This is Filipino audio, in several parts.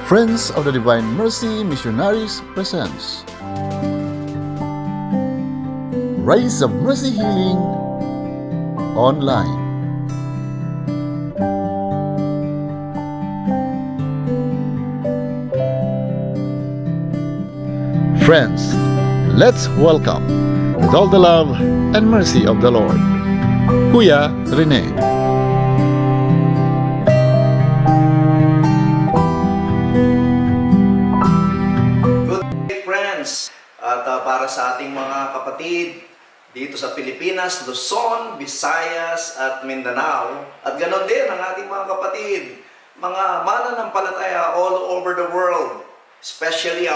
Friends of the Divine Mercy Missionaries presents Rise of Mercy Healing Online. Friends, let's welcome, with all the love and mercy of the Lord, Kuya Rene. Friends, at para sa ating mga kapatid dito sa Pilipinas, Luzon, Visayas at Mindanao, at ganon din ang ating mga kapatid, mga mananampalataya all over the world, especially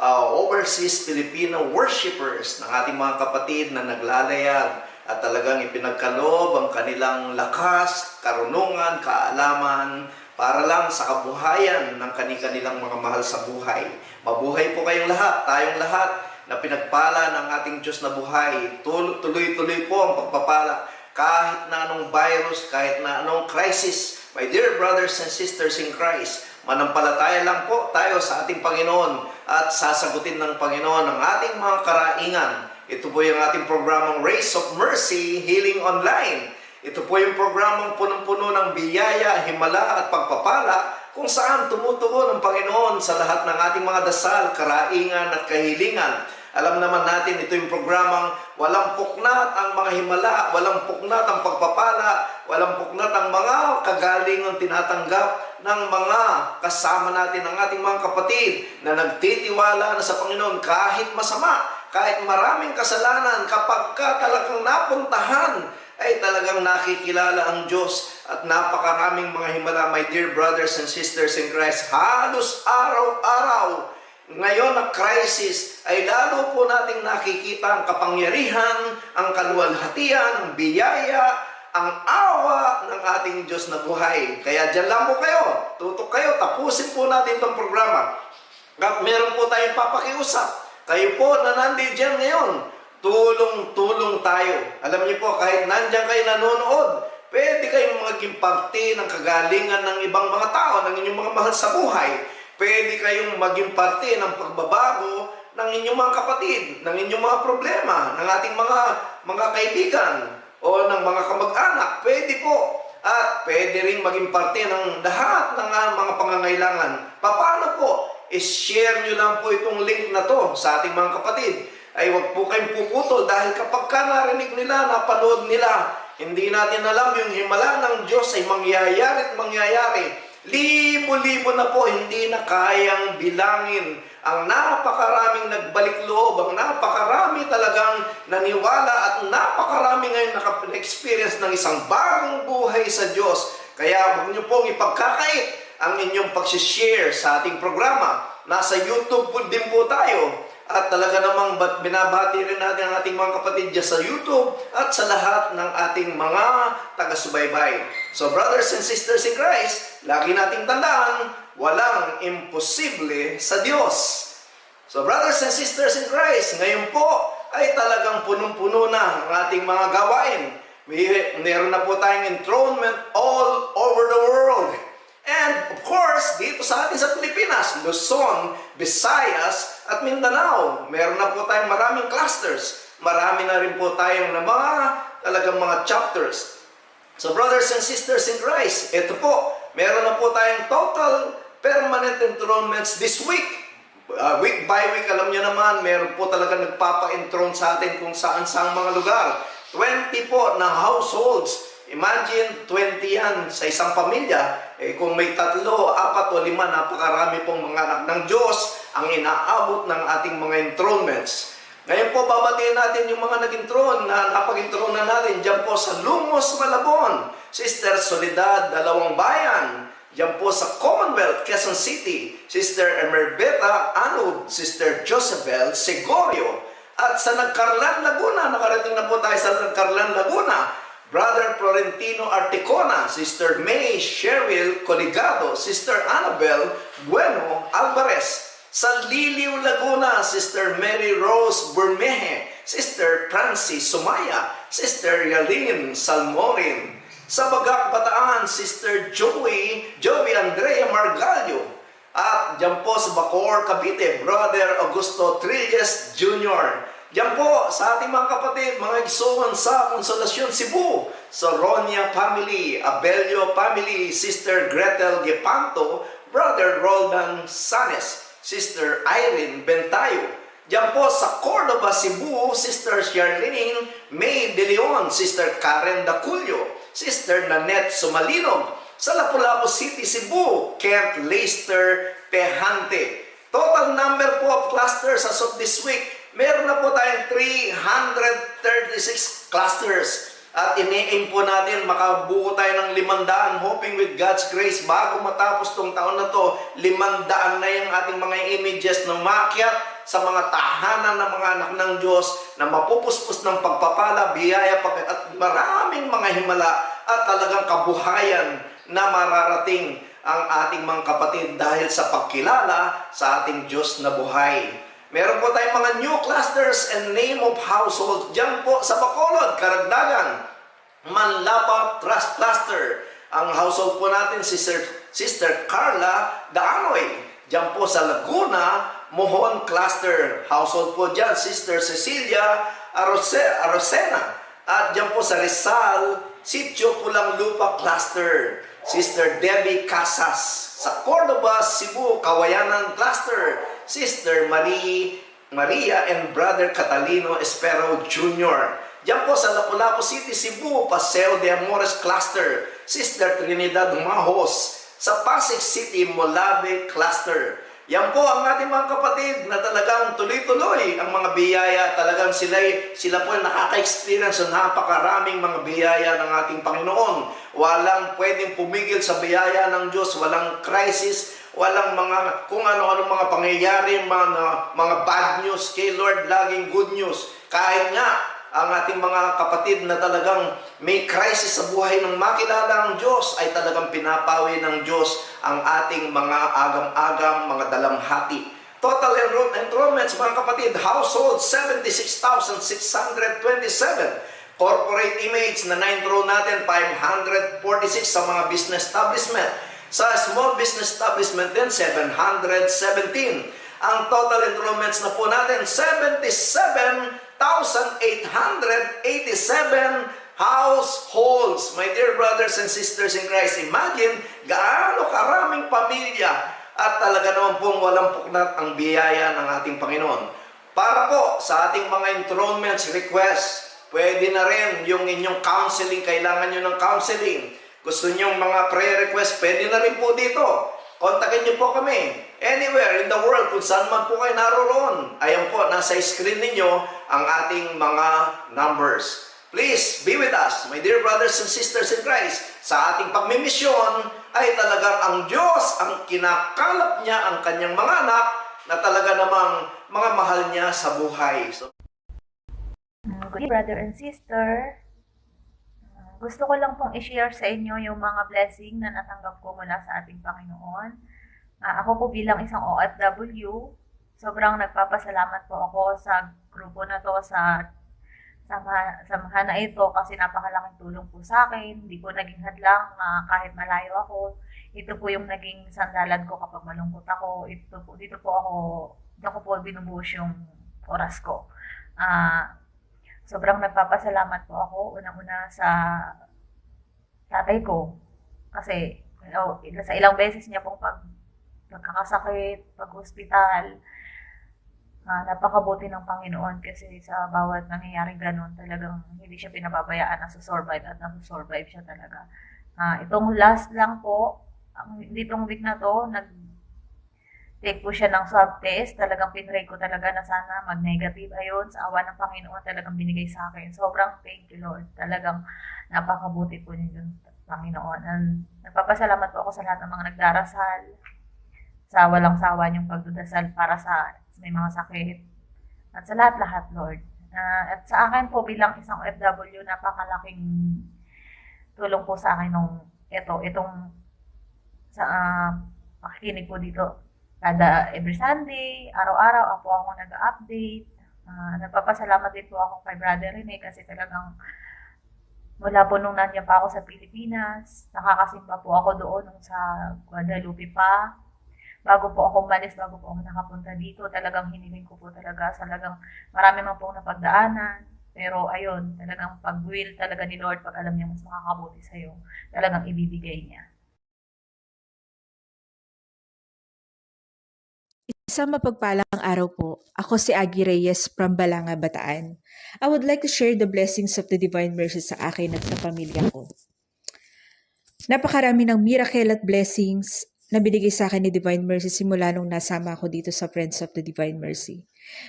overseas Filipino worshipers ng ating mga kapatid na naglalayag at talagang ipinagkaloob ang kanilang lakas, karunungan, kaalaman para lang sa kabuhayan ng kanilang mga mahal sa buhay. Mabuhay po kayong lahat, tayong lahat na pinagpala ng ating Diyos na buhay. Tuloy-tuloy po ang pagpapala kahit na anong virus, kahit na anong crisis. My dear brothers and sisters in Christ, manampalataya lang po tayo sa ating Panginoon at sasagutin ng Panginoon ang ating mga karaingan. Ito po yung ating programang Race of Mercy Healing Online. Ito po yung programang punong-puno ng biyaya, himala at pagpapala kung saan tumutugon ang Panginoon sa lahat ng ating mga dasal, karaingan at kahilingan. Alam naman natin, ito yung programang walang puknat ang mga himala, walang puknat ang pagpapala, walang puknat ang mga kagalingang tinatanggap ng mga kasama natin, ang ating mga kapatid na nagtitiwala na sa Panginoon kahit masama, kahit maraming kasalanan, kapag ka talagang napuntahan, ay talagang nakikilala ang Diyos at napakaraming mga himala, my dear brothers and sisters in Christ. Halos araw-araw, ngayon na crisis, ay lalo po nating nakikita ang kapangyarihan, ang kaluwalhatian, ang biyaya, ang awa ng ating Diyos na buhay. Kaya dyan lang po kayo, tutok kayo, tapusin po natin itong programa. At meron po tayong papakiusap. Kayo po na nandiyan ngayon, tulong-tulong tayo. Alam niyo po, kahit nandiyan kayo nanonood, pwede kayong maging parte ng kagalingan ng ibang mga tao, ng inyong mga mahal sa buhay. Pwede kayong maging parte ng pagbabago ng inyong mga kapatid, ng inyong mga problema, ng ating mga kaibigan o ng mga kamag-anak. Pwede po. At pwede rin maging parte ng lahat ng mga pangangailangan. Paano po? I-share nyo lang po itong link na to sa ating mga kapatid. Ay wag po kayong puputol dahil kapag ka narinig nila, napanood nila, hindi natin alam yung himala ng Diyos ay mangyayari at mangyayari. Libo-libo na po, hindi na kayang bilangin ang napakaraming nagbalik loob, ang napakarami talagang naniwala at napakarami ngayon naka-experience ng isang bagong buhay sa Diyos. Kaya huwag niyo pong ipagkakait ang inyong pag-share sa ating programa. Nasa YouTube po din po tayo. At talaga namang binabati rin natin ang ating mga kapatid dyan sa YouTube at sa lahat ng ating mga taga-subaybay. So brothers and sisters in Christ, lagi nating tandaan, walang imposible sa Diyos. So brothers and sisters in Christ, ngayon po ay talagang punong-puno na ang ating mga gawain. Meron na po tayong enthronement all over the world. And of course, dito sa atin sa Pilipinas, Luzon, Visayas at Mindanao, meron na po tayong maraming clusters. Marami na rin po tayong talagang mga chapters. So brothers and sisters in Christ, ito po, meron na po tayong total permanent enthronements this week. Week by week, alam niyo naman, meron po talaga nagpapa-enthrone sa atin kung saan-saang mga lugar. 20 po na households. Imagine, 20 yan sa isang pamilya. Kung may 3, 4 o 5, napakarami pong mga anak ng Diyos ang inaabot ng ating mga enthronements. Ngayon po, babatiin natin yung mga nag-enthrone na napag-enthrone na natin dyan po sa Lumos, Malabon, Sister Soledad, Dalawang Bayan, dyan po sa Commonwealth, Quezon City, Sister Emerbeta Anud, Sister Josebel Segorio, at sa Nagcarlan, Laguna, nakarating na po tayo sa Nagcarlan, Laguna, Brother Florentino Articona, Sister May Cheryl Coligado, Sister Annabel Bueno Alvarez. Sa Liliw, Laguna, Sister Mary Rose Burmeje, Sister Francis Sumaya, Sister Yalin Salmorin. Sa Bagak, Bataan, Sister Joey Andrea Margallo. At dyan po sa Bacoor, Cavite, Brother Augusto Trilles Jr. Diyan po sa ating mga kapatid, mga igsoon sa Consolacion, Cebu, sa Ronya family, Abelio family, Sister Gretel Gepanto, Brother Roldan Sanes, Sister Irene Bentayo. Diyan po sa Cordoba, Cebu, Sister Charlene May De Leon, Sister Karen Daculio, Sister Nanette Sumalinog. Sa Lapu-Lapu City, Cebu, Kent Lester Pehante. Total number po of clusters as of this week, meron na po tayong 336 clusters. At ini-aim po natin makabuo tayo ng 500, hoping with God's grace, bago matapos tong taon na to, 500 na yung ating mga images na maakyat sa mga tahanan ng mga anak ng Diyos na mapupuspos ng pagpapala, biyaya, at maraming mga himala at talagang kabuhayan na mararating ang ating mga kapatid dahil sa pagkilala sa ating Diyos na buhay. Meron po tayong mga new clusters and name of household dyan po sa Bacolod, Karagdagan, Manlapa Trust Cluster. Ang household po natin, Sister Carla Daanoy. Dyan po sa Laguna, Mohon Cluster. Household po dyan, Sister Cecilia Arosena. At dyan po sa Rizal, Sitio Pulang Lupa Cluster, Sister Debbie Casas. Sa Cordoba, Cebu, Kawayanan Cluster, Sister Maria and Brother Catalino Espero Jr. Diyan po sa Lapu-Lapu City, Cebu, Paseo de Amores Cluster, Sister Trinidad Mahos. Sa Pasig City, Molave Cluster. Yan po ang ating mga kapatid na talagang tuloy-tuloy ang mga biyaya. Talagang sila po nakaka-experience sa napakaraming mga biyaya ng ating Panginoon. Walang pwedeng pumigil sa biyaya ng Diyos. Walang crisis, walang mga kung ano-ano mga pangyayari, mga bad news kay Lord, laging good news. Kahit nga ang ating mga kapatid na talagang may crisis sa buhay ng makilala ang Diyos, ay talagang pinapawi ng Diyos ang ating mga agam-agam, mga dalamhati. Total enrollments, mga kapatid, household 76,627. Corporate image na na-enroll natin 546 sa mga business establishment. Sa small business establishment din 717. Ang total enrollments na po natin 77,887 households. My dear brothers and sisters in Christ, imagine gaano karaming pamilya at talaga naman pong walang puknat ang biyaya ng ating Panginoon. Para po sa ating mga enrollments request, pwede na rin yung inyong counseling, kailangan nyo ng counseling. Gusto nyo mga prayer request, pwede na rin po dito. Kontakin niyo po kami anywhere in the world, kung saan man po kayo naroon. Ayan po, nasa screen ninyo ang ating mga numbers. Please be with us, my dear brothers and sisters in Christ. Sa ating pagmimisyon ay talagang ang Diyos ang kinakalap niya ang kanyang mga anak na talaga namang mga mahal niya sa buhay. Good day, brother and sister. Gusto ko lang pong i-share sa inyo yung mga blessing na natanggap ko mula sa ating Panginoon. Ako po bilang isang OFW, sobrang nagpapasalamat po ako sa grupo na to, sa samahan na ito, kasi napakalaking tulong po sa akin. Hindi po naging hadlang kahit malayo ako. Ito po yung naging sandalan ko kapag malungkot ako. Dito po ako binubuhos yung oras ko. Sobrang nagpapasalamat po ako, unang-una sa tatay ko. Kasi sa ilang beses niya pong pagkakasakit, pag-hospital, napakabuti ng Panginoon, kasi sa bawat nangyayaring ganun, talagang hindi siya pinababayaan na survive at nasusurvive siya talaga. Itong last lang po, ditong week na to, take po siya ng swab test. Talagang pinray ko talaga na sana mag-negative. Ayun, sa awa ng Panginoon, talagang binigay sa akin. Sobrang thank you, Lord. Talagang napakabuti po niyo, Panginoon. And nagpapasalamat po ako sa lahat ng mga nagdarasal, sa walang sawa niyong pagdudasal para sa may mga sakit, at sa lahat-lahat, Lord. At sa akin po bilang isang OFW, napakalaking tulong po sa akin itong sa pakikinig po dito. Every Sunday, araw-araw ako nag-update. Nagpapasalamat din po ako kay Brother Rene, kasi talagang mula po nung nandiyan pa ako sa Pilipinas, nakakasimba po ako doon nung sa Guadalupe pa. bago po ako umalis, bago po ako nakapunta dito, talagang hiniling ko po talagang marami man pong napagdaanan. Pero ayun, talagang pag-will talaga ni Lord, pag alam niya mas makakabuti sa'yo, talagang ibibigay niya. Isang mapagpalang araw po. Ako si Aggie Reyes from Balanga, Bataan. I would like to share the blessings of the Divine Mercy sa akin at sa pamilya ko. Napakarami ng miracle at blessings na binigay sa akin ni Divine Mercy simula nung nasama ako dito sa Friends of the Divine Mercy.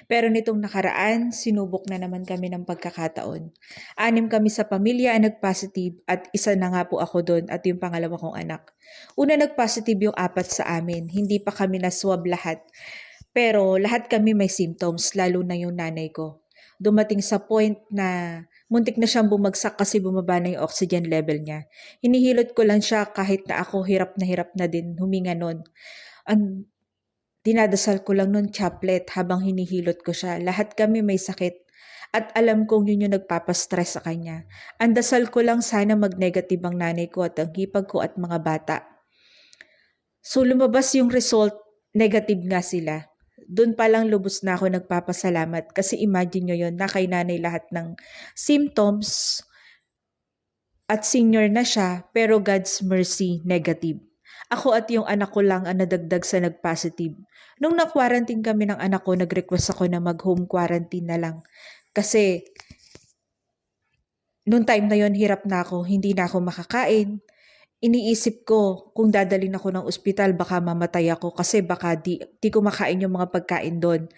Pero nitong nakaraan, sinubok na naman kami ng pagkakataon. 6 kami sa pamilya ang nag-positive at isa na nga po ako doon at yung pangalawa kong anak. Una nag-positive yung 4 sa amin, hindi pa kami na-swab lahat. Pero lahat kami may symptoms, lalo na yung nanay ko. Dumating sa point na muntik na siyang bumagsak kasi bumaba na yung oxygen level niya. Hinihilot ko lang siya kahit na ako hirap na din huminga nun. Ang dinadasal ko lang nun chaplet habang hinihilot ko siya. Lahat kami may sakit. At alam kong yun yung nagpapastress sa kanya. Ang dasal ko lang sana mag-negative ang nanay ko at ang hipag ko at mga bata. So lumabas yung result, negative nga sila. Doon pa lang lubos na ako nagpapasalamat kasi imagine nyo yun na kay nanay lahat ng symptoms at senior na siya pero God's mercy negative. Ako at yung anak ko lang ang nadagdag sa nag-positive. Nung na-quarantine kami ng anak ko, nag-request ako na mag-home quarantine na lang. Kasi noong time na yon hirap na ako, hindi na ako makakain. Iniisip ko kung dadalhin ako ng ospital baka mamatay ako kasi baka di ko makain yung mga pagkain doon.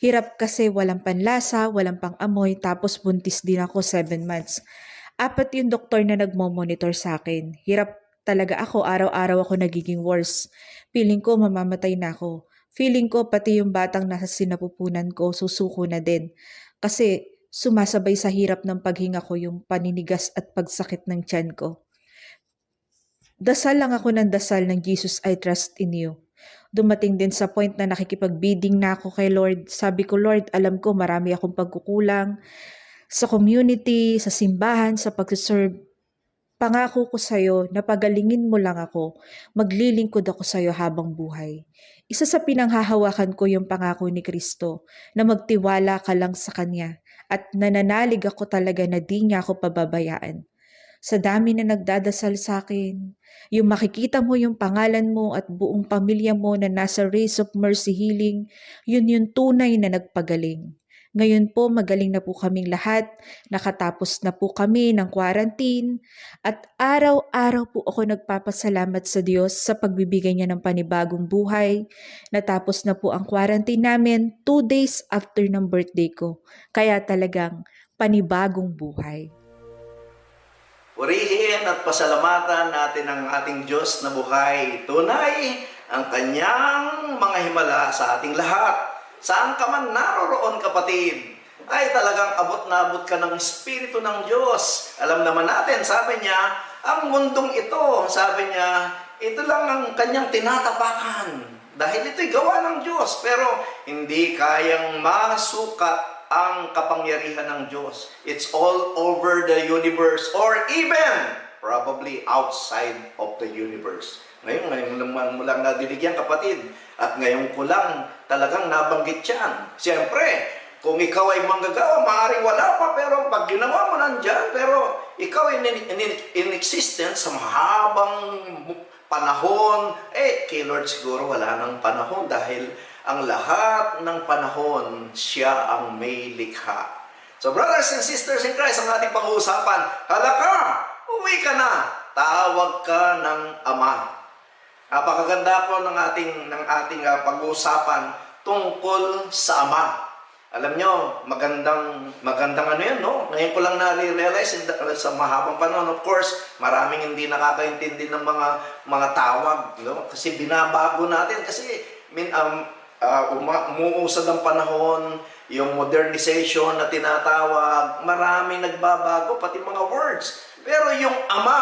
Hirap kasi walang panlasa, walang pang-amoy, tapos buntis din ako 7 months. 4 yung doktor na nagmo-monitor sa akin. Hirap talaga ako, araw-araw ako nagiging worse. Feeling ko mamamatay na ako. Feeling ko pati yung batang nasa sinapupunan ko susuko na din. Kasi sumasabay sa hirap ng paghinga ko yung paninigas at pagsakit ng tiyan ko. Dasal lang ako ng dasal ng Jesus, I trust in you. Dumating din sa point na nakikipag-bidding na ako kay Lord. Sabi ko, Lord, alam ko marami akong pagkukulang sa community, sa simbahan, sa pag-serve. Pangako ko sa'yo na pagalingin mo lang ako, maglilingkod ako sa'yo habang buhay. Isa sa pinanghahawakan ko yung pangako ni Kristo na magtiwala ka lang sa Kanya at nananalig ako talaga na di niya ako pababayaan. Sa dami na nagdadasal sa akin, yung makikita mo yung pangalan mo at buong pamilya mo na nasa Race of Mercy Healing, yun yung tunay na nagpagaling. Ngayon po magaling na po kaming lahat, nakatapos na po kami ng quarantine at araw-araw po ako nagpapasalamat sa Diyos sa pagbibigay niya ng panibagong buhay. Natapos na po ang quarantine namin 2 days after ng birthday ko, kaya talagang panibagong buhay. Purihin at pasalamatan natin ang ating Diyos na buhay. Tunay ang kanyang mga himala sa ating lahat. Saan ka man naroroon, kapatid, ay talagang abot na abot ka ng Espiritu ng Diyos. Alam naman natin, sabi niya, ang mundong ito, sabi niya, ito lang ang kanyang tinatapakan. Dahil ito'y gawa ng Diyos, pero hindi kayang masukat ang kapangyarihan ng Diyos. It's all over the universe or even probably outside of the universe. Ngayon mo lang nadinig yan, kapatid. At ngayon ko lang talagang nabanggit yan. Siyempre, kung ikaw ay manggagawa, maaaring wala pa, pero pag ginawa mo nandyan, pero ikaw ay in existence sa mahabang panahon, kay Lord siguro wala nang panahon dahil ang lahat ng panahon, siya ang may likha. So brothers and sisters in Christ, ang ating pag-uusapan, halaka, uwi ka na, tawag ka ng Ama. Napakaganda po ng ating pag-uusapan tungkol sa Ama. Alam nyo, magandang ano yan, no? Ngayon ko lang na-realize sa mahabang panahon. Of course, maraming hindi nakakaintindi ng mga tawag, no? Kasi binabago natin. Kasi, umuusad ang panahon, yung modernization na tinatawag, maraming nagbabago, pati mga words. Pero yung Ama,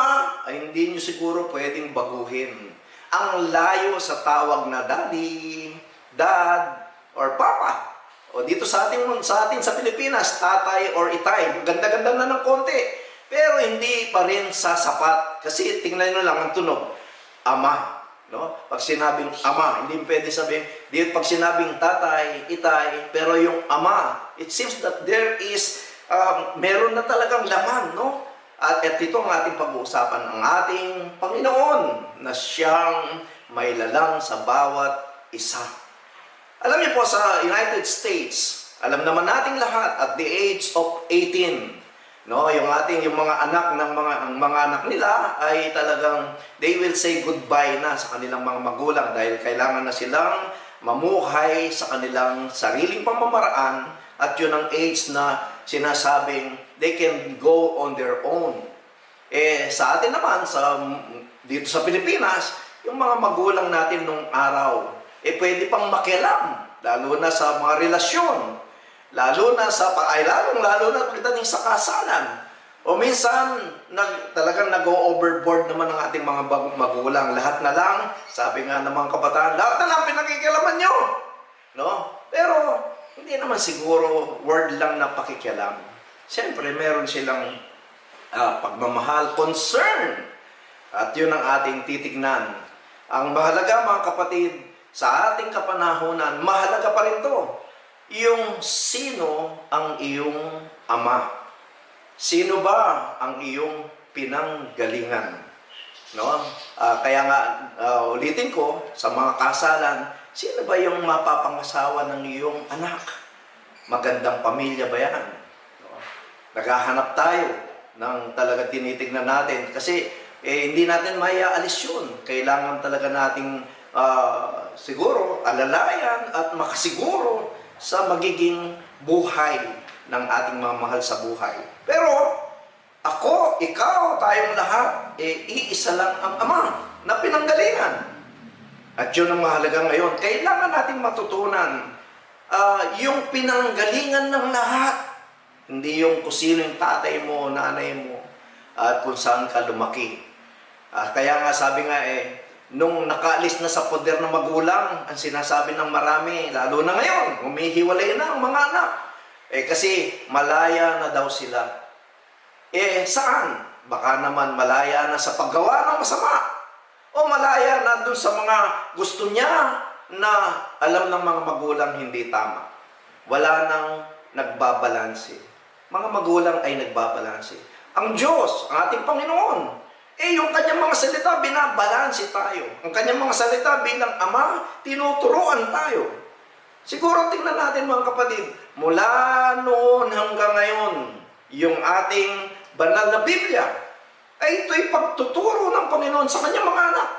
ay hindi nyo siguro pwedeng baguhin. Ang layo sa tawag na Daddy, Dad, or Papa. O dito sa atin sa Pilipinas, tatay or itay. Ganda-ganda na ng konti. Pero hindi pa rin sasapat. Kasi tingnan nyo lang ang tunog. Ama. No? Pag sinabing ama, hindi pwede sabihin, di pag sinabing tatay, itay, pero yung ama, it seems that there is, meron na talagang laman, no? At ito ang ating pag-uusapan, ang ating Panginoon na siyang may lalang sa bawat isa. Alam niyo po, sa United States, alam naman nating lahat at the age of 18, no, yung mga anak ng mga anak nila ay talagang they will say goodbye na sa kanilang mga magulang dahil kailangan na silang mamuhay sa kanilang sariling pamamaraan at yun ang age na sinasabing they can go on their own. Sa atin naman dito sa Pilipinas, yung mga magulang natin nung araw pwede pang makialam lalo na sa mga relasyon. Lalo na pagdating sa kasalan. O minsan, talagang nag-overboard naman ang ating mga magulang. Lahat na lang, sabi nga ng mga kabataan, lahat na lang pinakikialaman nyo. No? Pero, hindi naman siguro word lang na pakikialam. Siyempre, meron silang pagmamahal, concern. At yun ang ating titignan. Ang mahalaga mga kapatid, sa ating kapanahunan, mahalaga pa rin to. Yung sino ang iyong ama? Sino ba ang iyong pinanggalingan? No? Kaya nga, ulitin ko, sa mga kasalan, sino ba yung mapapangasawa ng iyong anak? Magandang pamilya ba yan? No? Naghahanap tayo ng talaga tinitignan natin. Kasi hindi natin maiaalis yun. Kailangan talaga nating siguro alalayan at makasiguro sa magiging buhay ng ating mga mahal sa buhay. Pero, ako, ikaw, tayong lahat, iisa lang ang Ama na pinanggalingan. At yun ang mahalaga ngayon. Kailangan natin matutunan yung pinanggalingan ng lahat. Hindi yung kung sino yung tatay mo, nanay mo, at kung saan ka lumaki. Kaya nga sabi nga nung nakaalis na sa poder ng magulang, ang sinasabi ng marami, lalo na ngayon, humihiwalay na ang mga anak. Kasi malaya na daw sila. Saan? Baka naman malaya na sa paggawa ng masama. O malaya na dun sa mga gusto niya na alam ng mga magulang hindi tama. Wala nang nagbabalanse. Mga magulang ay nagbabalanse. Ang Diyos, ang ating Panginoon, yung kanyang mga salita, binabalanse tayo. Ang kanyang mga salita bilang Ama, tinuturuan tayo. Siguro tingnan natin mga kapatid, mula noon hanggang ngayon, yung ating banal na Biblia, ay ito'y pagtuturo ng Panginoon sa kanyang mga anak.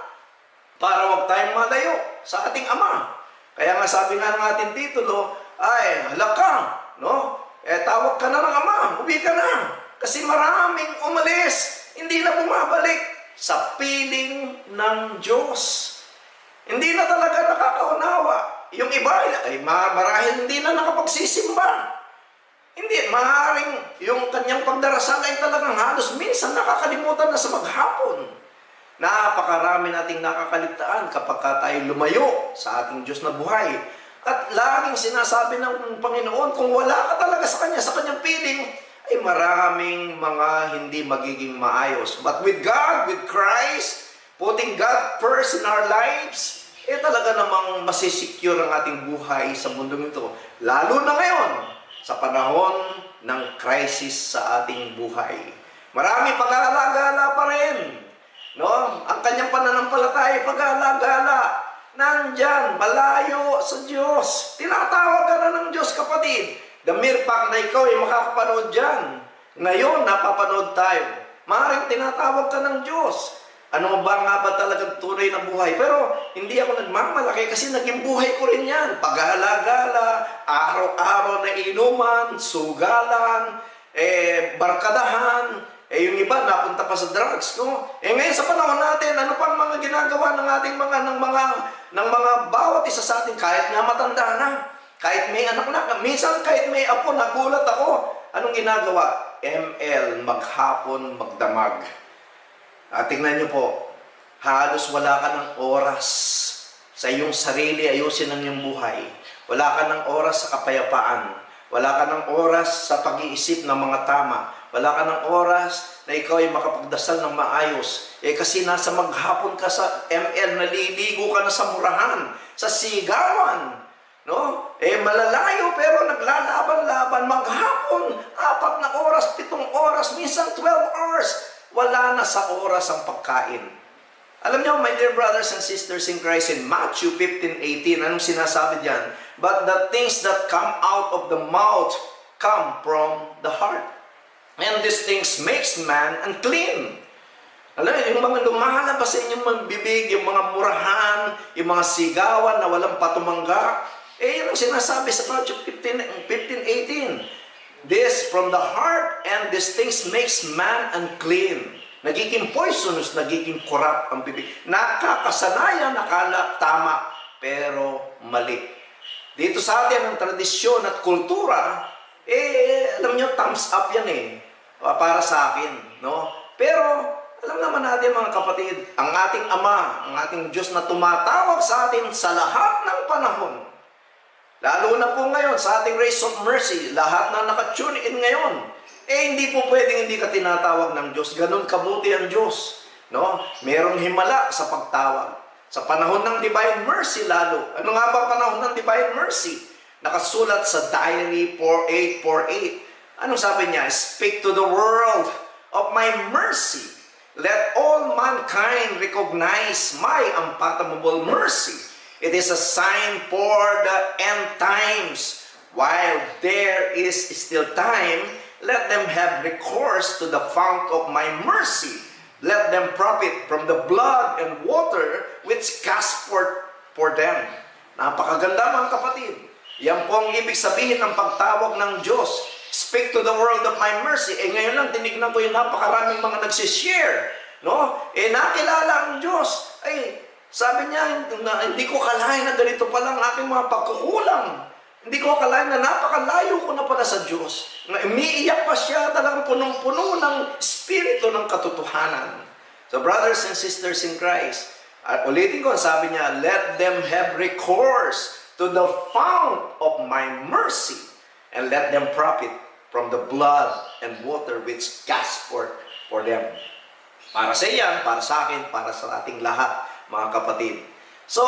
Para huwag tayong malayo sa ating Ama. Kaya nga sabi nga ng ating titulo, halaka, no? Tawag ka na ng Ama, uwi ka na. Kasi maraming umalis. Hindi na bumabalik sa piling ng Diyos. Hindi na talaga nakakaunawa. Yung iba ay marahil hindi na nakapagsisimba. Hindi, maaaring yung kanyang pagdarasal ay talagang halos minsan nakakalimutan na sa maghapon. Napakarami nating nakakaligtaan kapag tayo lumayo sa ating Diyos na buhay. At laging sinasabi ng Panginoon, kung wala ka talaga sa kanyang piling, ay maraming mga hindi magiging maayos. But with God, with Christ, putting God first in our lives, talaga namang masisecure ang ating buhay sa mundong ito. Lalo na ngayon, sa panahon ng crisis sa ating buhay. Marami pag-aalagala pa rin. No? Ang kanyang pananampalataya, pag-aalagala, nandyan, malayo sa Diyos. Tinatawag ka na ng Diyos, kapatid. The mere fact na ikaw ay makakapanood dyan. Ngayon, napapanood tayo. Maaaring tinatawag ka ng Diyos. Ano ba nga ba talagang tunay na buhay? Pero hindi ako nagmamalaki kasi naging buhay ko rin yan. Pag-aalagala, araw-araw na inuman, sugalan, barkadahan, yung iba napunta pa sa drugs, no? Ngayon sa panahon natin, ano pang mga ginagawa ng ating mga bawat isa sa atin, kahit nga matanda na. Kahit may anak na, minsan kahit may apo, nagulat ako. Anong ginagawa? ML, maghapon, magdamag. Tingnan niyo po, halos wala ka ng oras sa iyong sarili, ayusin ang iyong buhay. Wala ka ng oras sa kapayapaan. Wala ka ng oras sa pag-iisip ng mga tama. Wala ka ng oras na ikaw ay makapagdasal ng maayos. Kasi nasa maghapon ka sa ML, naliligo ka na sa murahan, sa sigawan. No? Malalayo pero naglalaban-laban. Maghapon, 4 na oras, 7 oras, minsan 12 hours. Wala na sa oras ang pagkain. Alam niyo, my dear brothers and sisters in Christ, in Matthew 15:18, anong sinasabi diyan? But the things that come out of the mouth come from the heart. And these things makes man unclean. Alam niyo, yung mga lumalabas sa inyong mga bibig, yung mga murahan, yung mga sigawan na walang patumangga, yun ang sinasabi sa Matthew 15:18. This from the heart, and these things makes man unclean. Nagiging poisonous, nagiging corrupt ang bibig. Nakakasanayan, nakala tama, pero mali. Dito sa atin, ang tradisyon at kultura, alam nyo, thumbs up yan para sa akin. No? Pero, alam naman natin mga kapatid, ang ating Ama, ang ating Diyos na tumatawag sa atin sa lahat ng panahon, lalo na po ngayon sa ating Race of Mercy, lahat na nakatune in ngayon, hindi po pwedeng hindi ka tinatawag ng Diyos. Ganun kabuti ang Diyos. No? Merong himala sa pagtawag. Sa panahon ng Divine Mercy lalo. Ano nga ba panahon ng Divine Mercy? Nakasulat sa Diary 48:48. Anong sabi niya? Speak to the world of my mercy. Let all mankind recognize my unfathomable mercy. It is a sign for the end times. While there is still time, let them have recourse to the fount of my mercy. Let them profit from the blood and water which cast forth for them. Napakaganda mga kapatid. Yan po ang ibig sabihin ng pagtawag ng Diyos. Speak to the world of my mercy. Ngayon lang tinignan ko yung napakaraming mga nagsishare. No? Nakilala ang Diyos. Sabi niya, hindi ko kalahin na ganito palang aking mga pagkukulang. Hindi ko akalain na napakalayo ko na pala sa Diyos. Umiiyak pa siya, talagang punong-puno ng spirito ng katotohanan. So brothers and sisters in Christ, ulitin ko, sabi niya, let them have recourse to the fount of my mercy, and let them profit from the blood and water which cast forth for them. Para sa iyan, para sa akin, para sa ating lahat, mga kapatid. So,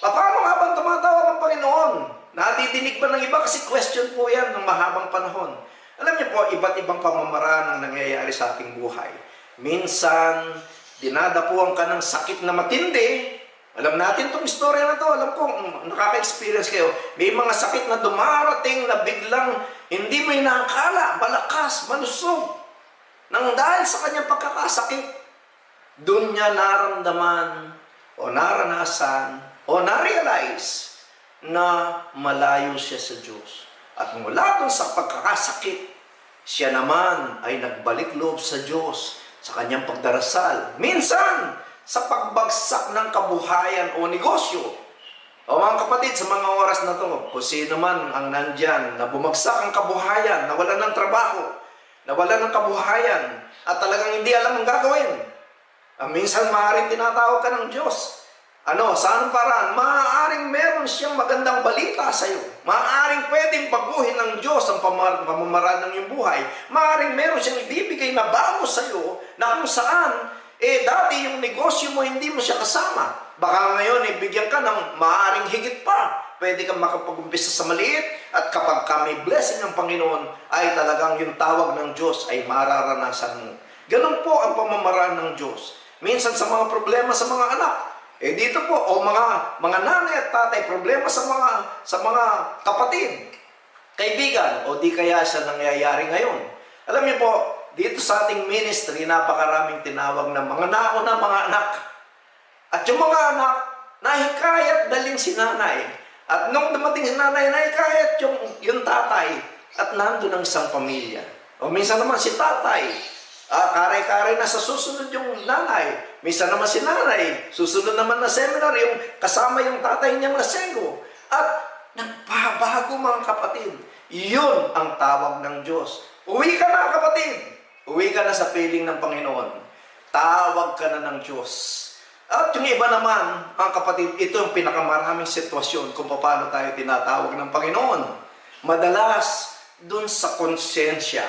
paano nga bang tumatawag ang Panginoon? Natidinig ba ng iba? Kasi question po yan ng mahabang panahon. Alam niyo po, iba't ibang pamamaraan ang nangyayari sa ating buhay. Minsan, dinadapuan ka ng sakit na matindi. Alam natin itong istorya na to. Alam ko, nakaka-experience kayo. May mga sakit na dumarating na biglang hindi mo inakala, malakas, malusog. Nang dahil sa kanyang pagkakasakit, doon niya naramdaman o naranasan o narealize na malayo siya sa Diyos. At mula doon sa pagkakasakit, siya naman ay nagbalik loob sa Diyos sa kanyang pagdarasal. Minsan, sa pagbagsak ng kabuhayan o negosyo. O mga kapatid, sa mga oras na to, kung sino man ang nandyan na bumagsak ang kabuhayan, nawalan ng trabaho, nawalan ng kabuhayan, at talagang hindi alam ang gagawin. Minsan maaaring tinatawag ka ng Diyos. Sa anong paraan? Maaaring meron siyang magandang balita sa iyo. Maaaring pwedeng baguhin ng Diyos ang pamamaraan ng iyong buhay. Maaaring meron siyang ibibigay na bago sa iyo na kung saan, dati yung negosyo mo, hindi mo siya kasama. Baka ngayon, bigyan ka ng maaaring higit pa. Pwede kang makapag-umpisa sa maliit at kapag may blessing ng Panginoon, ay talagang yung tawag ng Diyos ay mararanasan mo. Ganun po ang pamamaraan ng Diyos. Minsan sa mga problema sa mga anak, dito po, mga nanay at tatay, problema sa mga kapatid, kaibigan, o di kaya siya nangyayari ngayon. Alam niyo po, dito sa ating ministry, napakaraming tinawag ng mga nauna mga anak. At yung mga anak, nahikayat dalhin si nanay. At nung dumating si nanay, nahikayat yung tatay. At nandun ang isang pamilya. O minsan naman si tatay, karay-karay na sa susunod yung nanay. Minsan naman si nanay, susunod naman na seminar, yung kasama yung tatay niyang lasenggo. At nagbabago mga kapatid. Yun ang tawag ng Diyos. Uwi ka na kapatid. Uwi ka na sa piling ng Panginoon. Tawag ka na ng Diyos. At yung iba naman, mga kapatid, ito yung pinakamaraming sitwasyon kung paano tayo tinatawag ng Panginoon. Madalas, dun sa konsensya.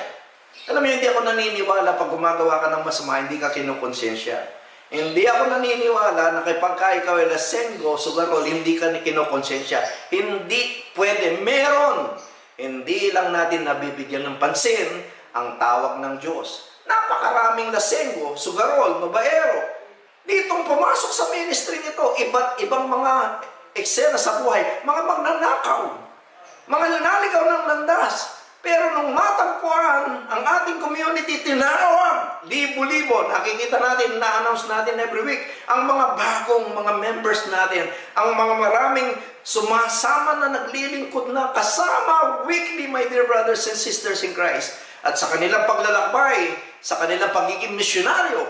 Alam mo, hindi ako naniniwala pag gumagawa ka ng masama, hindi ka kinukonsensya. Hindi ako naniniwala na kapag ikaw ay lasenggo, sugarol, hindi ka kinukonsensya. Hindi pwede. Meron. Hindi lang natin nabibigyan ng pansin ang tawag ng Diyos. Napakaraming lasenggo, sugarol, babaero. Ditong pumasok sa ministry nito, iba't ibang mga eksena sa buhay, mga magnanakaw, mga nanaligaw ng landas. Pero nung matagpuan ang ating community, tinawag, libo-libo, nakikita natin, na-announce natin every week, ang mga bagong mga members natin, ang mga maraming sumasama na naglilingkod na kasama weekly, my dear brothers and sisters in Christ. At sa kanilang paglalakbay, sa kanilang pagiging misyonaryo,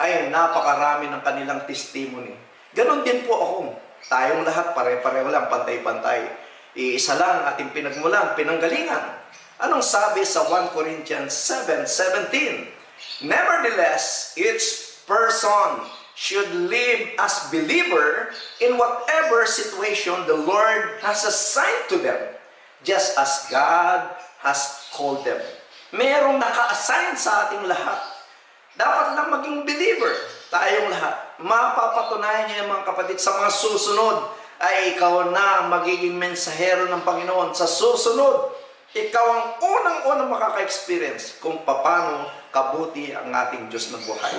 ay napakarami ng kanilang testimony. Ganon din po ako. Tayong lahat, pare-pareho lang, pantay-pantay. Iisa lang ating pinagmulan, pinanggalingan. Anong sabi sa 1 Corinthians 7:17? Nevertheless, each person should live as believer in whatever situation the Lord has assigned to them, just as God has called them. Merong naka-assign sa ating lahat. Dapat lang maging believer, tayong lahat. Mapapatunayan niyo yung mga kapatid sa mga susunod ay ikaw na magiging mensahero ng Panginoon. Sa susunod, ikaw ang unang-unang makaka-experience kung paano kabuti ang ating Diyos na buhay.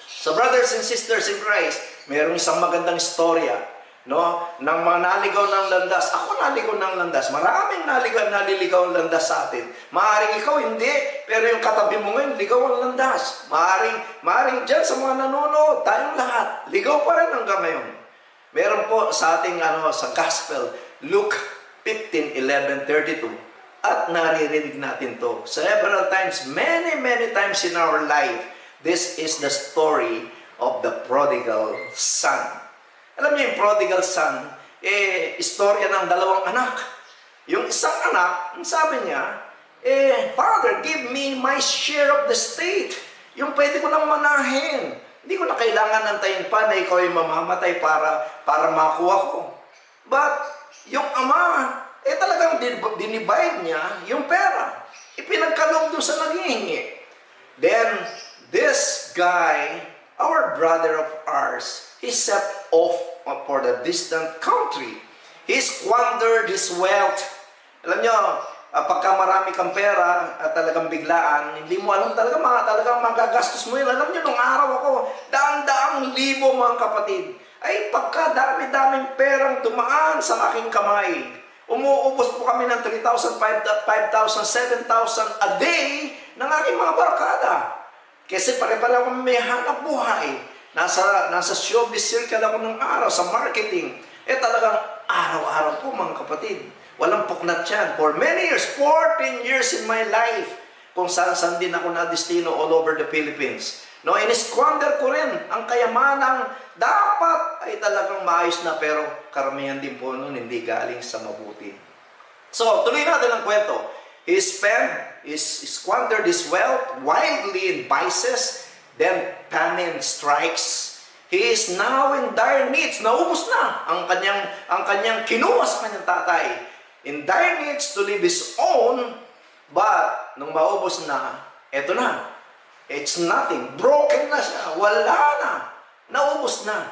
So brothers and sisters in Christ, mayroong isang magandang istorya, no, ng mga naligaw ng landas. Ako naligaw ng landas. Maraming naliligaw ang landas sa atin. Maaring ikaw hindi, pero yung katabi mo ngayon, ligaw ang landas. Maaring dyan sa mga nanonood, tayong lahat, ligaw pa rin hanggang ngayon. Meron po sa ating sa Gospel, Luke 15:11-32. At naririnig natin to several times, many times in our life. This is the story of the prodigal son. Alam niyo yung prodigal son, istorya ng dalawang anak. Yung isang anak, ang sabi niya, Father, give me my share of the state. Yung pwede ko nang manahin. Hindi ko na kailangan antayin pa na ikaw ay mamamatay para makuha ko. But, yung ama, talagang dinivide niya yung pera. Ipinagkaloob doon sa naghihingi. Then, this guy, our brother of ours, he set off for the distant country. He squandered his wealth. Alam nyo, pagka marami kang pera at talagang biglaan, hindi mo alam talagang magagastos mo yun. Alam nyo, nung araw ako, daang-daang libo mga kapatid, ay pagka dami-daming perang dumaan sa aking kamay, umuubos po kami ng 3,000, 5,000, 7,000 a day ng aking mga barkada. Kasi pare-pareho kami may hanap buhay. Nasa showbiz circle ako ng araw, sa marketing. Talagang araw-araw po mga kapatid. Walang puknat yan. For many years, 14 years in my life, kung saan-saan din ako na-destino all over the Philippines. No, in-squander ko rin ang kayamanang dapat ay talagang maayos na, pero karamihan din po nun hindi galing sa mabuti. So, tuloy natin ang kwento. He squandered his wealth wildly in vices, then famine strikes. He is now in dire needs. Naubos na ang kanyang kinuha sa kanyang tatay. In dire needs to live his own, but nung maubos na, eto na. It's nothing. Broken na siya. Wala na. Naubos na.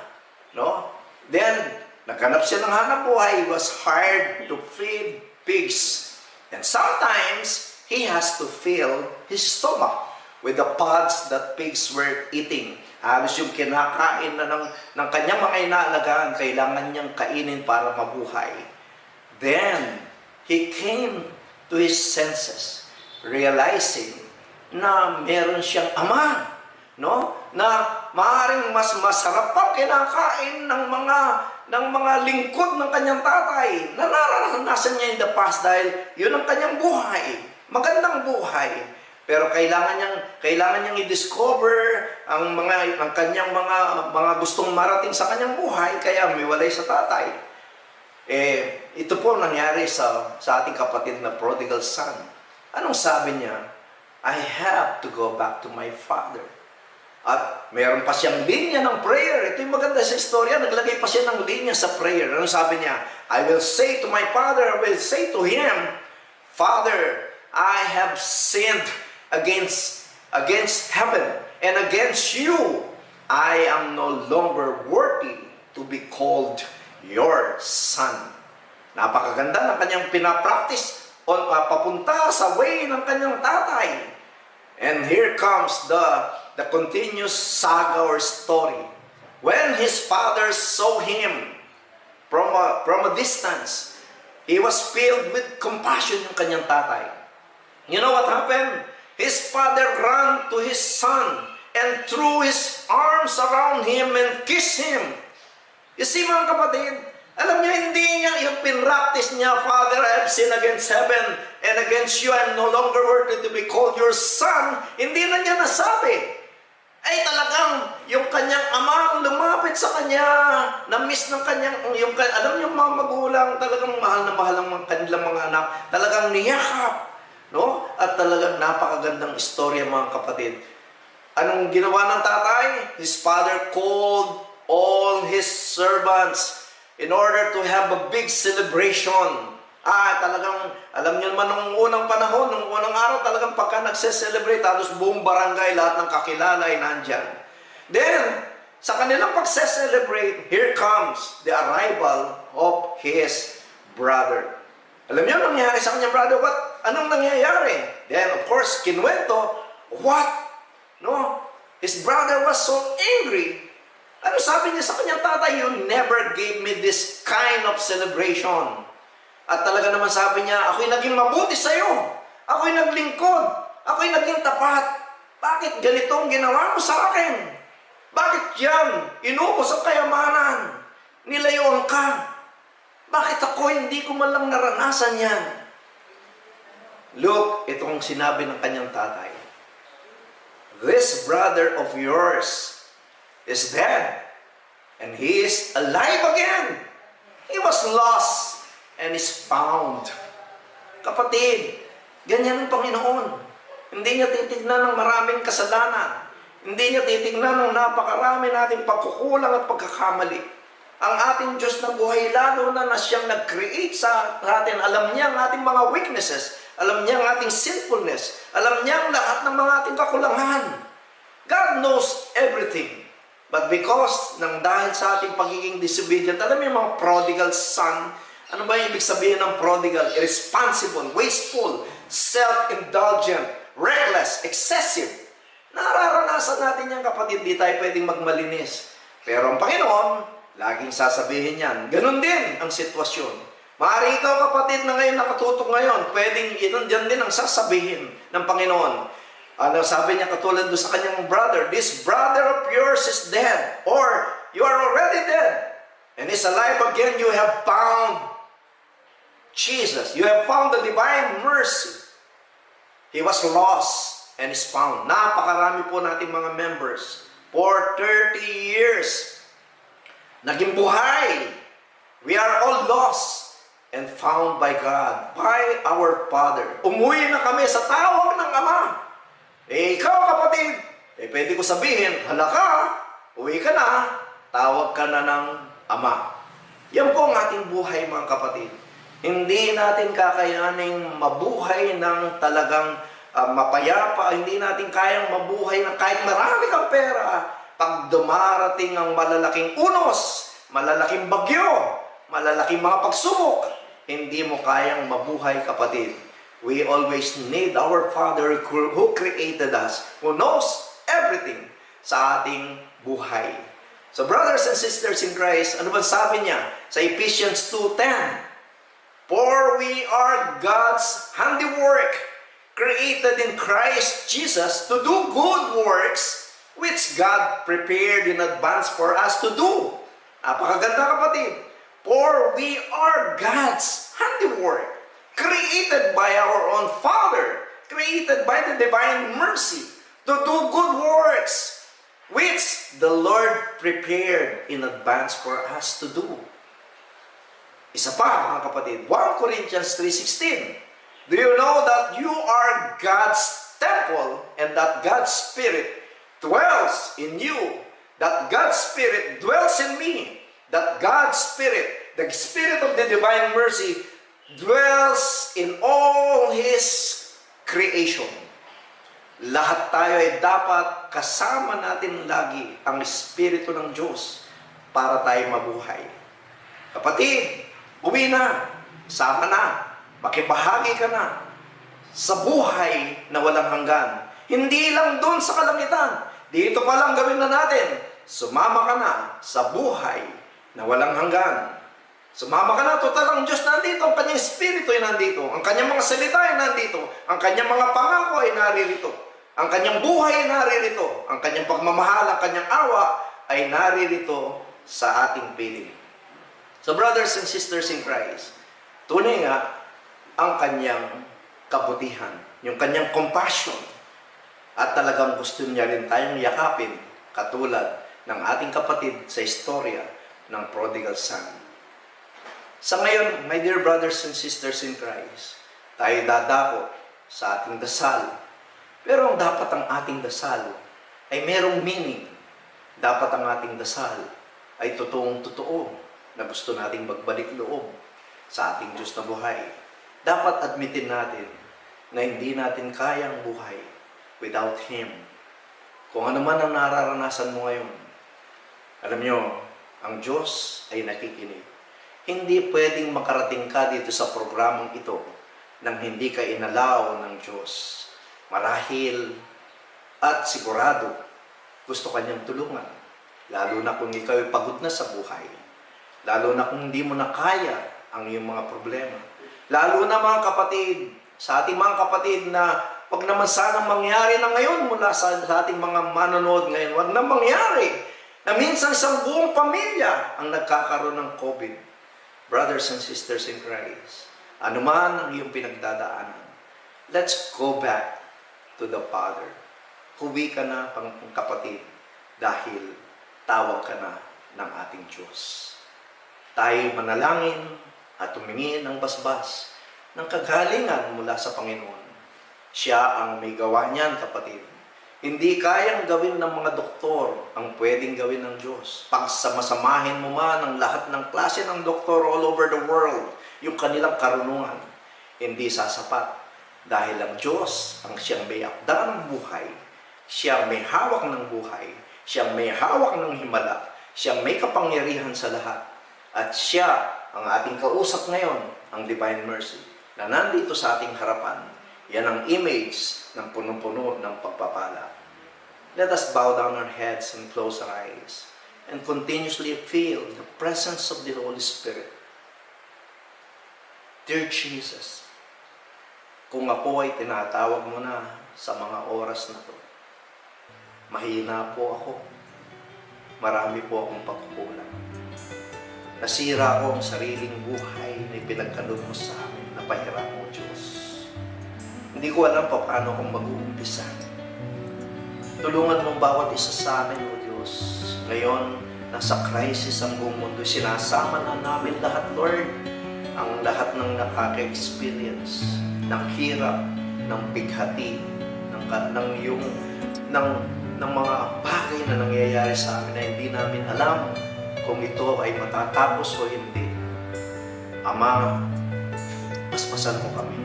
No? Then, naghanap siya ng hanap buhay. He was hired to feed pigs. And sometimes, he has to fill his stomach with the pods that pigs were eating. Halos yung kinakain na ng kanyang mga inaalagaan, kailangan niyang kainin para mabuhay. Then, he came to his senses, realizing na meron siyang ama, no? Na maaaring mas masarap pang kinakain ng mga lingkod ng kanyang tatay na naranasan niya in the past dahil yun ang kanyang buhay. Magandang buhay. Pero kailangan niyang i-discover ang kanyang mga gustong marating sa kanyang buhay, kaya umiwalay sa tatay. Ito po nangyari sa ating kapatid na prodigal son. Anong sabi niya? I have to go back to my father. At mayroon pa siyang linya ng prayer. Ito yung maganda sa istorya. Naglagay pa siya ng linya sa prayer. Ano sabi niya? I will say to my father, I will say to him, Father, I have sinned against heaven and against you. I am no longer worthy to be called your son. Napakaganda ng kanyang pinapractice papunta sa way ng kanyang tatay. And here comes the continuous saga or story. When his father saw him from a distance, he was filled with compassion yung kanyang tatay. You know what happened? His father ran to his son and threw his arms around him and kissed him. You see mga kapatid, alam niyo, hindi niya yung pinractice niya, Father, I have sinned against heaven and against you. I am no longer worthy to be called your son. Hindi na niya nasabi. Ay talagang yung kanyang ama lumapit sa kanya, na-miss ng kanyang, alam niyo mga magulang, talagang mahal na mahal ang kanilang mga anak, talagang niyakap. No? At talagang napakagandang istorya mga kapatid. Anong ginawa ng tatay? His father called all his servants in order to have a big celebration. Talagang, alam niyo naman nung unang panahon, nung unang araw, talagang pagka nagse-celebrate, tapos buong barangay, lahat ng kakilala ay nandyan. Then, sa kanilang pagse-celebrate, here comes the arrival of his brother. Alam niyo, nangyari sa kanyang brother, anong nangyayari? Then, of course, kinuwento, what? No? His brother was so angry. Ano sabi niya sa kanyang tatay? You never gave me this kind of celebration. At talaga naman sabi niya, ako'y naging mabuti sa iyo. Ako'y naglingkod. Ako'y naging tapat. Bakit ganito ang ginawa mo sa akin? Bakit yan? Inubos ang kayamanan. Nilayuan ka. Bakit ako hindi ko man lang naranasan yan? Look, itong sinabi ng kanyang tatay. This brother of yours is dead, and he is alive again. He was lost and is found. Kapatid, ganyan ang Panginoon. Hindi niya titignan ng maraming kasalanan. Hindi niya titignan ng napakarami nating pagkukulang at pagkakamali. Ang ating Diyos na buhay, lalo na siyang nag-create sa atin. Alam niya ang ating mga weaknesses. Alam niya ang ating sinfulness. Alam niya ang lahat ng mga ating kakulangan. God knows everything. But because dahil sa ating pagiging disobedient, alam niyo yung mga prodigal son, ano ba yung ibig sabihin ng prodigal? Irresponsible, wasteful, self-indulgent, reckless, excessive. Nararanasan natin yan kapatid, di tayo pwedeng magmalinis. Pero ang Panginoon, laging sasabihin yan. Ganon din ang sitwasyon. Maaari ikaw kapatid na ngayon nakatutok ngayon, pwedeng dyan din ang sasabihin ng Panginoon. Ano sabi niya katulad doon sa kanyang brother, this brother of yours is dead, or you are already dead, and is alive again. You have found Jesus. You have found the divine mercy. He was lost and is found. Napakarami po nating mga members. For 30 years, naging buhay. We are all lost and found by God, by our Father. Umuwi na kami sa tawag ng Ama. Ikaw kapatid, pwede ko sabihin, hala ka, uwi ka na, tawag ka na ng Ama. Yan po ang ating buhay mga kapatid. Hindi natin kakayaning mabuhay ng talagang mapayapa, hindi natin kayang mabuhay ng kahit marami kang pera pag dumarating ang malalaking unos, malalaking bagyo, malalaking mga pagsubok, hindi mo kayang mabuhay kapatid. We always need our Father who created us, who knows everything sa ating buhay. So brothers and sisters in Christ, ano ba sabi niya sa Ephesians 2:10? For we are God's handiwork, created in Christ Jesus to do good works, which God prepared in advance for us to do. Napakaganda kapatid. For we are God's handiwork, created by our own Father, created by the divine mercy, to do good works, which the Lord prepared in advance for us to do. Isa pa, mga kapatid, 1 Corinthians 3:16. Do you know that you are God's temple and that God's Spirit dwells in you? That God's Spirit dwells in me. That God's Spirit, the Spirit of the divine mercy, dwells in all His creation. Lahat tayo ay dapat kasama natin lagi ang Espiritu ng Diyos para tayo mabuhay. Kapatid, uwi na, sama na, makibahagi ka na sa buhay na walang hanggan. Hindi lang doon sa kalangitan, dito pa lang gawin na natin. Sumama ka na sa buhay na walang hanggan. Sumama ka na, total ang Diyos nandito, ang kanyang Espiritu ay nandito, ang kanyang mga salita ay nandito, ang kanyang mga pangako ay naririto, ang kanyang buhay ay naririto, ang kanyang pagmamahal, ang kanyang awa ay naririto sa ating piling. So brothers and sisters in Christ, tunay nga ang kanyang kabutihan, yung kanyang compassion, at talagang gusto niya rin tayong yakapin katulad ng ating kapatid sa istorya ng prodigal son. Sa ngayon, my dear brothers and sisters in Christ, tayo dadako sa ating dasal. Pero ang dapat ang ating dasal ay merong meaning. Dapat ang ating dasal ay totoong-totoo na gusto nating magbalik loob sa ating Diyos na buhay. Dapat admitin natin na hindi natin kayang buhay without Him. Kung ano man ang nararanasan mo ngayon, alam nyo, ang Diyos ay nakikinig. Hindi pwedeng makarating ka dito sa programang ito nang hindi ka inalaw ng Diyos. Marahil at sigurado gusto kanyang tulungan. Lalo na kung ikaw ay pagod na sa buhay. Lalo na kung hindi mo na kaya ang iyong mga problema. Lalo na mga kapatid, sa ating mga kapatid na wag naman sanang mangyari na ngayon mula sa ating mga manonood ngayon. Wag na mangyari na minsan isang buong pamilya ang nagkakaroon ng COVID. Brothers and sisters in Christ, anuman ang iyong pinagdadaanan, let's go back to the Father. Huwi ka na, kapatid, dahil tawag ka na ng ating Diyos. Tayo manalangin at tumingin ng basbas ng kagalingan mula sa Panginoon. Siya ang may gawa niyan, kapatid. Hindi kayang gawin ng mga doktor ang pwedeng gawin ng Diyos. Pagsamasamahin mo man ang lahat ng klase ng doktor all over the world, yung kanilang karunungan, hindi sasapat. Dahil ang Diyos ang siyang may akda ng buhay, siyang may hawak ng buhay, siyang may hawak ng himala, siyang may kapangyarihan sa lahat. At siya ang ating kausap ngayon, ang Divine Mercy, na nandito sa ating harapan. Yan ang image ng punong-puno ng pagpapala. Let us bow down our heads and close our eyes and continuously feel the presence of the Holy Spirit. Dear Jesus, kung ako ay tinatawag mo na sa mga oras na to, mahina po ako. Marami po akong pagkukulang. Nasira ko ang sariling buhay na ipinagkaloob mo sa amin na pahiram mo, Diyos. Hindi ko alam pa paano kung mag-uumpisa. Tulungan mo bawat isa sa amin, O Diyos. Ngayon, nasa crisis ang buong mundo. Sinasama na namin lahat, Lord, ang lahat ng nakaka-experience ng hirap, ng bighati, ng mga bagay na nangyayari sa amin na hindi namin alam kung ito ay matatapos o hindi. Ama, paspasan mo kami.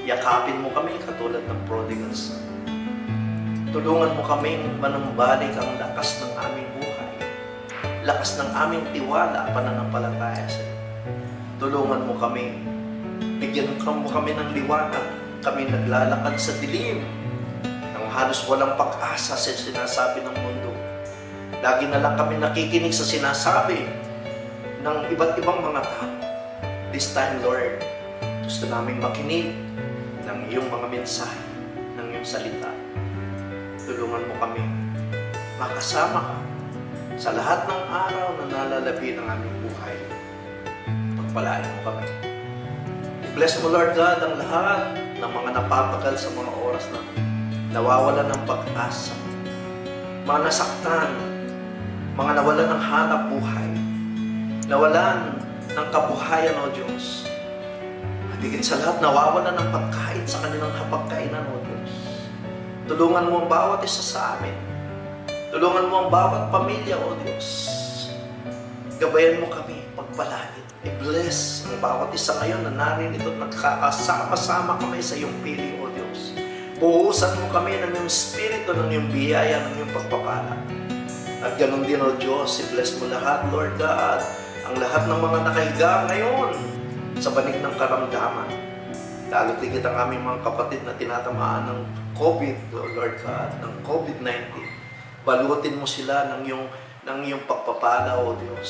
Yakapin mo kami katulad ng prodigal son. Tulungan mo kaming manumbalik ang lakas ng aming buhay. Lakas ng aming tiwala, pananampalataya sa iyo. Tulungan mo kami. Bigyan mo kami ng liwanag. Kami naglalakad sa dilim ng halos walang pag-asa sa sinasabi ng mundo. Lagi na lang kami nakikinig sa sinasabi ng iba't ibang mga tao. This time, Lord, gusto namin makinig ng iyong mga mensahe, ng iyong salita. Tulungan mo kami makasama ka sa lahat ng araw na nalalabi ng aming buhay. Pagpalain mo kami. I-bless mo, Lord God, ang lahat ng mga napapagal sa mga oras na nawawalan ng pag-asa, mga nasaktan, mga nawalan ng hanap buhay, nawalan ng kabuhayan, O Diyos. At higit sa lahat, nawawalan ng pagkain sa kanilang hapagkainan, O Diyos. Tulungan mo ang bawat isa sa amin. Tulungan mo ang bawat pamilya, O Diyos. Gabayan mo kami, pagpalain. I-bless ang bawat isa ngayon na naririto at nagkakasama-sama kami sa iyong piling, O Diyos. Buhusan mo kami ng iyong Espiritu, ng iyong biyaya, ng iyong pagpapala. At ganun din, O Diyos, i-bless mo lahat, Lord God, ang lahat ng mga nakahiga ngayon sa banig ng karamdaman. Lalo tigit ang aming mga kapatid na tinatamaan ng COVID, Lord God, ng COVID-19. Balutin mo sila ng iyong pagpapala, O Diyos.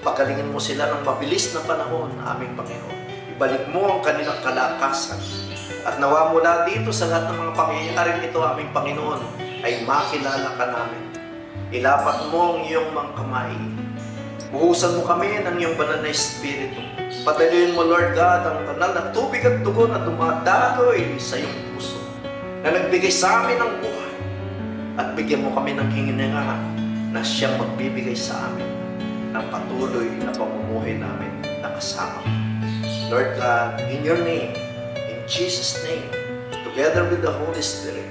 Pagalingin mo sila ng mabilis na panahon, aming Panginoon. Ibalik mo ang kanilang kalakasan. At nawa mula dito sa lahat ng mga pangyayaring ito, aming Panginoon, ay makilala ka namin. Ilapat mo ang iyong mga kamay. Buhusan mo kami ng iyong banal na Espiritu. Pataluin mo, Lord God, ang banal na tubig at dugo na dumadaloy sa iyong puso, na nagbigay sa amin ng buhay. At bigyan mo kami ng hininga na siyang magbibigay sa amin ng patuloy na pamumuhay namin na kasama. Lord God, in your name, in Jesus' name, together with the Holy Spirit,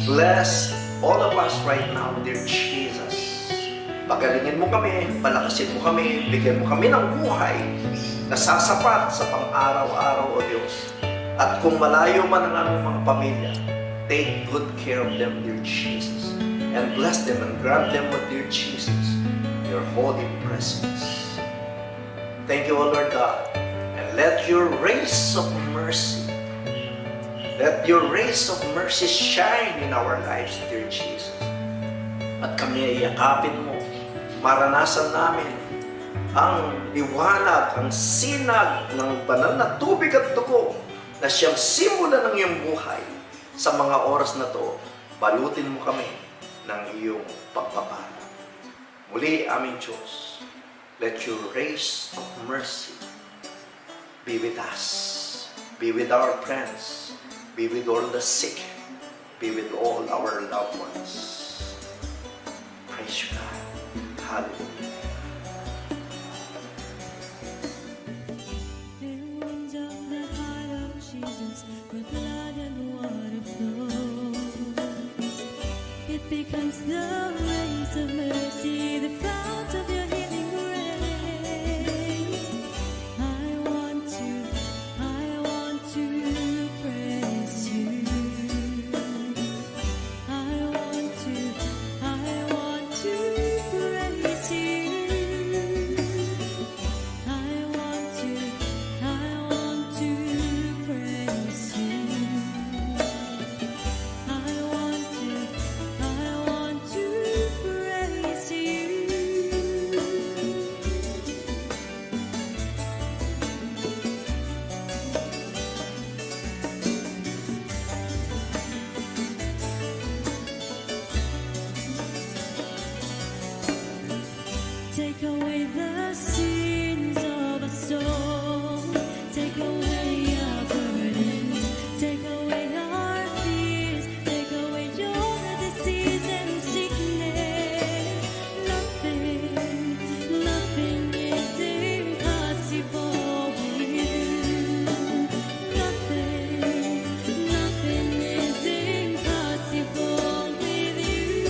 bless all of us right now, dear Jesus. Pagalingin mo kami, palakasin mo kami, bigyan mo kami ng buhay na sasapat sa pang-araw-araw, O Diyos. At kung malayo man ang aming mga pamilya, take good care of them, dear Jesus. And bless them and grant them, O dear Jesus, your holy presence. Thank you, O Lord God. And let your rays of mercy, shine in our lives, dear Jesus. At kami ay yakapin mo, maranasan namin ang liwanag, ang sinag ng banal na tubig at dugo na siyang simula ng iyong buhay. Sa mga oras na to, balutin mo kami ng iyong pagpapala. Muli, aming Diyos, let your rays of mercy be with us, be with our friends, be with all the sick, be with all our loved ones. Praise you, God. Hallelujah. Winds of the heart of Jesus, where blood and water flows. It becomes the rays of mercy, the fount of your healing grace. I want to praise you. I want to praise you. I want to praise you. I want to praise you. Take away the sins of our soul. Take away our burdens. Take away our fears. Take away your disease and sickness. Nothing is impossible with you. Nothing is impossible with you.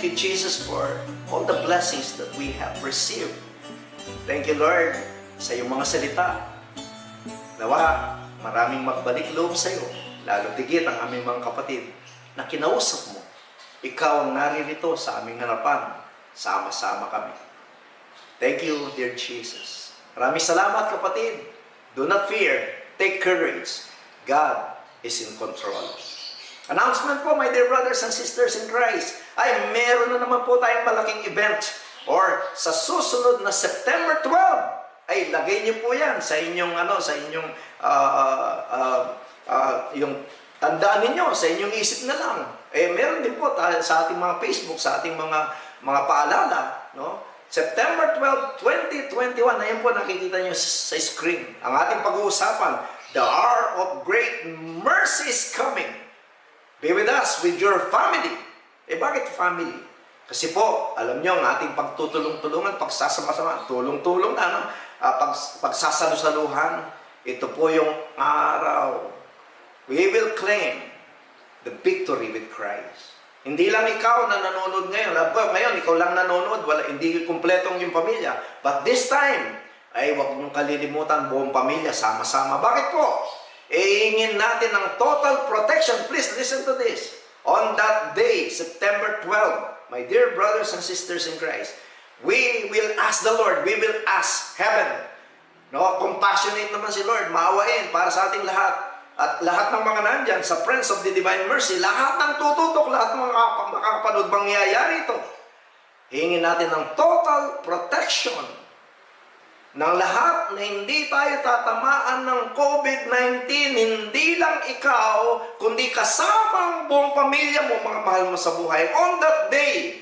Thank you, Jesus, for all the blessings that we have received. Thank you, Lord, sa iyong mga salita. Nawa, maraming magbalik loob sa iyo, lalo tigit ang aming mga kapatid na kinausap mo. Ikaw ang naririto sa aming harapan. Sama-sama kami. Thank you, dear Jesus. Maraming salamat, kapatid. Do not fear. Take courage. God is in control. Announcement po, my dear brothers and sisters in Christ, ay meron na naman po tayong malaking event or sa susunod na September 12 ay lagay niyo po yan sa inyong yung tandaan ninyo sa inyong isip na lang. Meron din po sa ating mga Facebook, sa ating mga paalala, no? September 12, 2021, ayan po nakikita niyo sa screen. Ang ating pag-uusapan, the hour of great mercy is coming. Be with us, with your family. Bakit family? Kasi po, alam niyo, ang ating pagtutulong-tulungan, pagsasama-sama, tulong-tulong na, pagsasalusaluhan, ito po yung araw. We will claim the victory with Christ. Hindi lang ikaw na nanonood ngayon. Ngayon, ikaw lang nanonood, hindi kumpletong yung pamilya. But this time, ay huwag niyong kalilimutan, buong pamilya, sama-sama. Bakit po? Ihingin natin ng total protection. Please listen to this. On that day, September 12, my dear brothers and sisters in Christ, we will ask the Lord, we will ask heaven. No, compassionate naman si Lord, maawain para sa ating lahat. At lahat ng mga nandyan sa Friends of the Divine Mercy, lahat ng tututok, lahat ng mga makakapanood, mangyayari ito. Hingin natin ng total protection ng lahat na hindi tayo tatamaan ng COVID-19, hindi lang ikaw, kundi kasama ang buong pamilya mo, mga mahal mo sa buhay. On that day,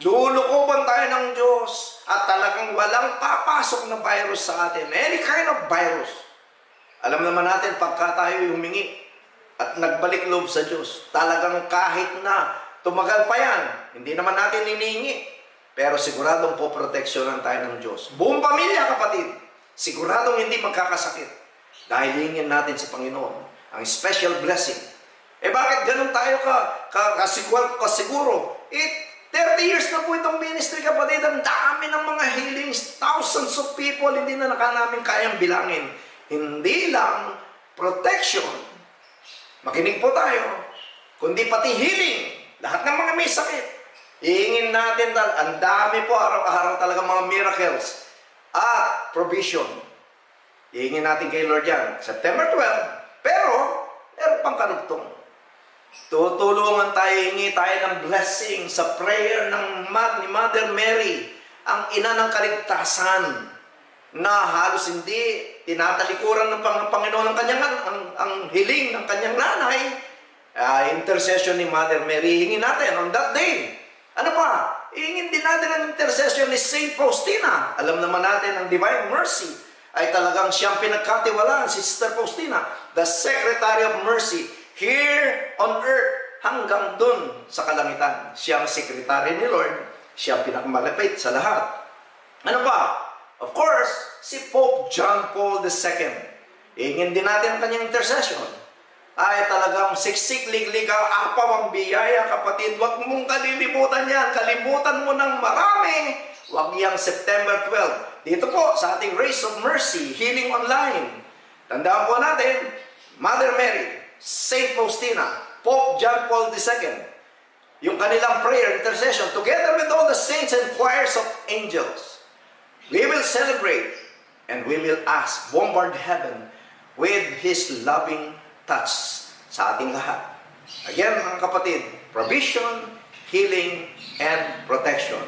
lulukuban tayo ng Diyos at talagang walang papasok na virus sa atin. Any kind of virus. Alam naman natin, pagka tayo humingi at nagbalik loob sa Diyos, talagang kahit na tumagal pa yan, hindi naman natin hinihingi. Pero siguradong po proteksyonan tayo ng Diyos. Buong pamilya, kapatid, siguradong hindi magkakasakit. Dahil hingin natin sa Panginoon ang special blessing. Bakit ganun tayo kasiguro? 30 years na po itong ministry, kapatid. Ang dami ng mga healings, thousands of people, hindi na namin kayang bilangin. Hindi lang protection, makinig po tayo, kundi pati healing. Lahat ng mga may sakit. Hingin natin, ang dami po araw-araw talaga mga miracles at provision. Hingin natin kay Lord yan. September 12, pero meron pang kanugtong. Tutulungan tayo, hingi tayo ng blessing sa prayer ni Mother Mary, ang ina ng kaligtasan, na halos hindi tinatalikuran ng Panginoon ang hiling ng kanyang nanay. Intercession ni Mother Mary, hingin natin on that day. Ano pa? Hingin din natin ang intercession ni Saint Faustina. Alam naman natin ang Divine Mercy ay talagang siyang pinagkatiwalaan, si Sister Faustina, the Secretary of Mercy, here on earth, hanggang dun sa kalangitan. Siyang Secretary ni Lord, siyang pinakamalapit sa lahat. Ano pa? Of course, si Pope John Paul II. Hingin din natin ang kanyang intercession. Ay talagang siksik, ligliga, apaw ang biyaya, kapatid. Huwag mong kalilimutan yan. Kalimutan mo ng marami. Huwag yang September 12. Dito po sa ating Race of Mercy, Healing Online. Tandaan po natin, Mother Mary, Saint Faustina, Pope John Paul II, yung kanilang prayer, intercession, together with all the saints and choirs of angels. We will celebrate and we will ask, bombard heaven with His loving touch sa ating lahat. Again, mga kapatid, provision, healing, and protection.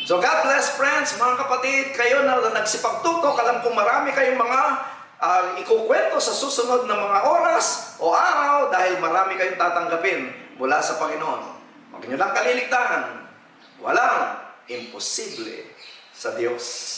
So God bless, friends, mga kapatid, kayo na nagsipagtutok. Alam kong marami kayong mga ikukwento sa susunod na mga oras o araw dahil marami kayong tatanggapin mula sa Panginoon. Huwag niyo lang kaliligtaan. Walang imposible sa Diyos.